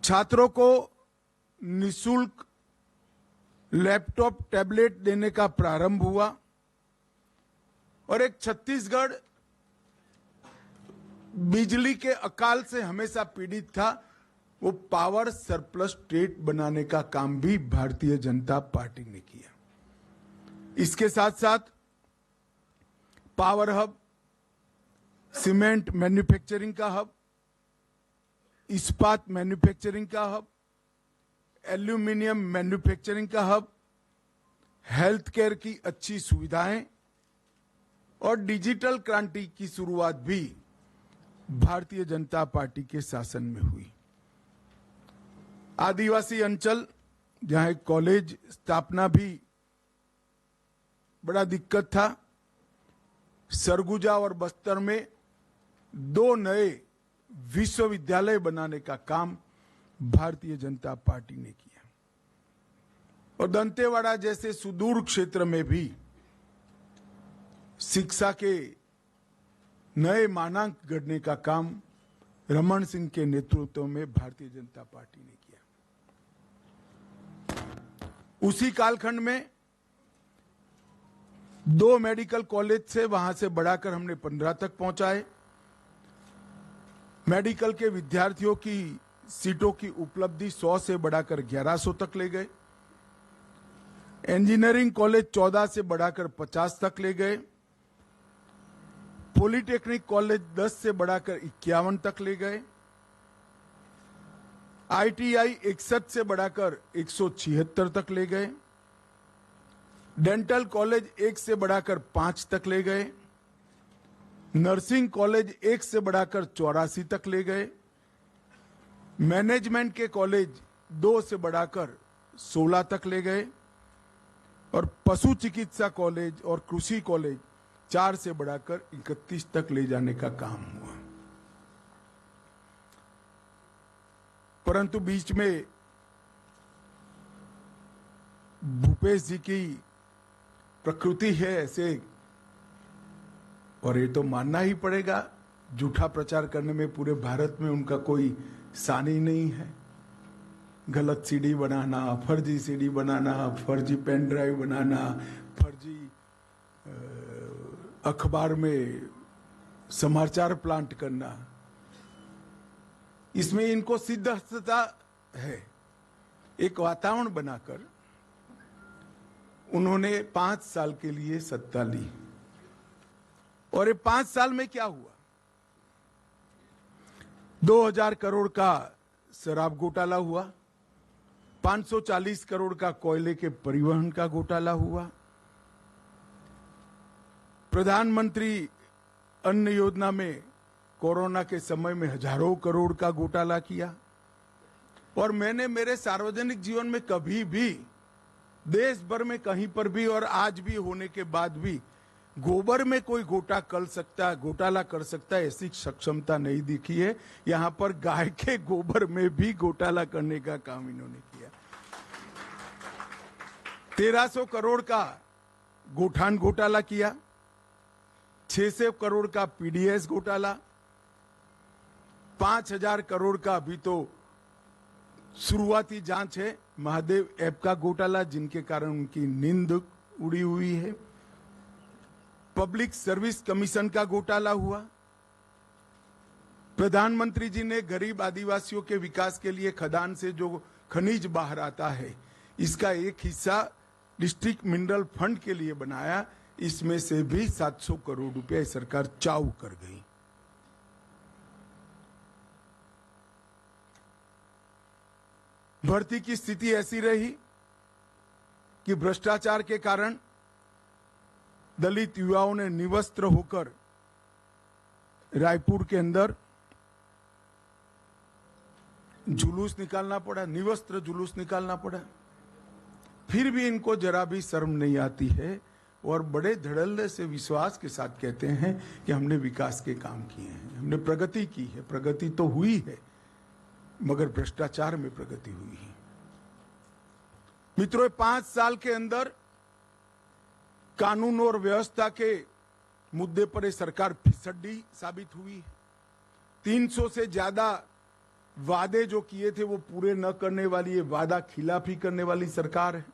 छात्रों को निःशुल्क लैपटॉप टैबलेट देने का प्रारंभ हुआ और एक छत्तीसगढ़ बिजली के अकाल से हमेशा पीड़ित था, वो पावर सरप्लस स्टेट बनाने का काम भी भारतीय जनता पार्टी ने किया। इसके साथ साथ पावर हब, सीमेंट मैन्युफैक्चरिंग का हब, इस्पात मैन्युफैक्चरिंग का हब, एल्यूमिनियम मैन्युफैक्चरिंग का हब, हेल्थ केयर की अच्छी सुविधाएं और डिजिटल क्रांति की शुरुआत भी भारतीय जनता पार्टी के शासन में हुई। आदिवासी अंचल जहां एक कॉलेज स्थापना भी बड़ा दिक्कत था, सरगुजा और बस्तर में 2 नए विश्वविद्यालय बनाने का काम भारतीय जनता पार्टी ने किया और दंतेवाड़ा जैसे सुदूर क्षेत्र में भी शिक्षा के नए मानांक गढ़ने का काम रमन सिंह के नेतृत्व में भारतीय जनता पार्टी ने किया। उसी कालखंड में 2 मेडिकल कॉलेज से वहां से बढ़ाकर हमने 15 तक पहुंचाए। मेडिकल के विद्यार्थियों की सीटों की उपलब्धि 100 से बढ़ाकर 1100 तक ले गए। इंजीनियरिंग कॉलेज 14 से बढ़ाकर 50 तक ले गए। पॉलिटेक्निक कॉलेज 10 से बढ़ाकर 51 तक ले गए। आईटीआई 61 से बढ़ाकर 176 तक ले गए। डेंटल कॉलेज 1 से बढ़ाकर 5 तक ले गए। नर्सिंग कॉलेज 1 से बढ़ाकर 84 तक ले गए। मैनेजमेंट के कॉलेज 2 से बढ़ाकर 16 तक ले गए और पशु चिकित्सा कॉलेज और कृषि कॉलेज 4 से बढ़ाकर 31 तक ले जाने का काम हुआ। परंतु बीच में भूपेश जी की प्रकृति है ऐसे, और ये तो मानना ही पड़ेगा, झूठा प्रचार करने में पूरे भारत में उनका कोई सानी नहीं है। गलत सीडी बनाना, फर्जी सीडी बनाना, फर्जी पेन ड्राइव बनाना, फर्जी अखबार में समाचार प्लांट करना, इसमें इनको सिद्धता है। एक वातावरण बनाकर उन्होंने 5 साल के लिए सत्ता ली और ये 5 साल में क्या हुआ? 2000 करोड़ का शराब घोटाला हुआ, 540 करोड़ का कोयले के परिवहन का घोटाला हुआ, प्रधानमंत्री अन्न योजना में कोरोना के समय में हजारों करोड़ का घोटाला किया। और मैंने मेरे सार्वजनिक जीवन में कभी भी देश भर में कहीं पर भी और आज भी होने के बाद भी गोबर में कोई घोटाला कर सकता है ऐसी सक्षमता नहीं दिखी है। यहां पर गाय के गोबर में भी घोटाला करने का काम इन्होंने किया। 1300 करोड़ का गोठान घोटाला किया, 600 करोड़ का पीडीएस घोटाला, 5000 करोड़ का अभी तो शुरुआती जांच है महादेव ऐप का घोटाला, जिनके कारण उनकी नींद उड़ी हुई है। पब्लिक सर्विस कमीशन का घोटाला हुआ। प्रधानमंत्री जी ने गरीब आदिवासियों के विकास के लिए खदान से जो खनिज बाहर आता है, इसका एक हिस्सा डिस्ट्रिक्ट मिनरल फंड के लिए बनाया। इसमें से भी 700 करोड़ रुपए सरकार चाऊ कर गई। भर्ती की स्थिति ऐसी रही कि भ्रष्टाचार के कारण दलित युवाओं ने निवस्त्र होकर रायपुर के अंदर जुलूस निकालना पड़ा, निवस्त्र जुलूस निकालना पड़ा। फिर भी इनको जरा भी शर्म नहीं आती है और बड़े धड़ल्ले से विश्वास के साथ कहते हैं कि हमने विकास के काम किए हैं, हमने प्रगति की है। प्रगति तो हुई है मगर भ्रष्टाचार में प्रगति हुई है। मित्रों, 5 साल के अंदर कानून और व्यवस्था के मुद्दे पर ये सरकार फिसड्डी साबित हुई है। 300 से ज्यादा वादे जो किए थे वो पूरे न करने वाली, ये वादा खिलाफी करने वाली सरकार है।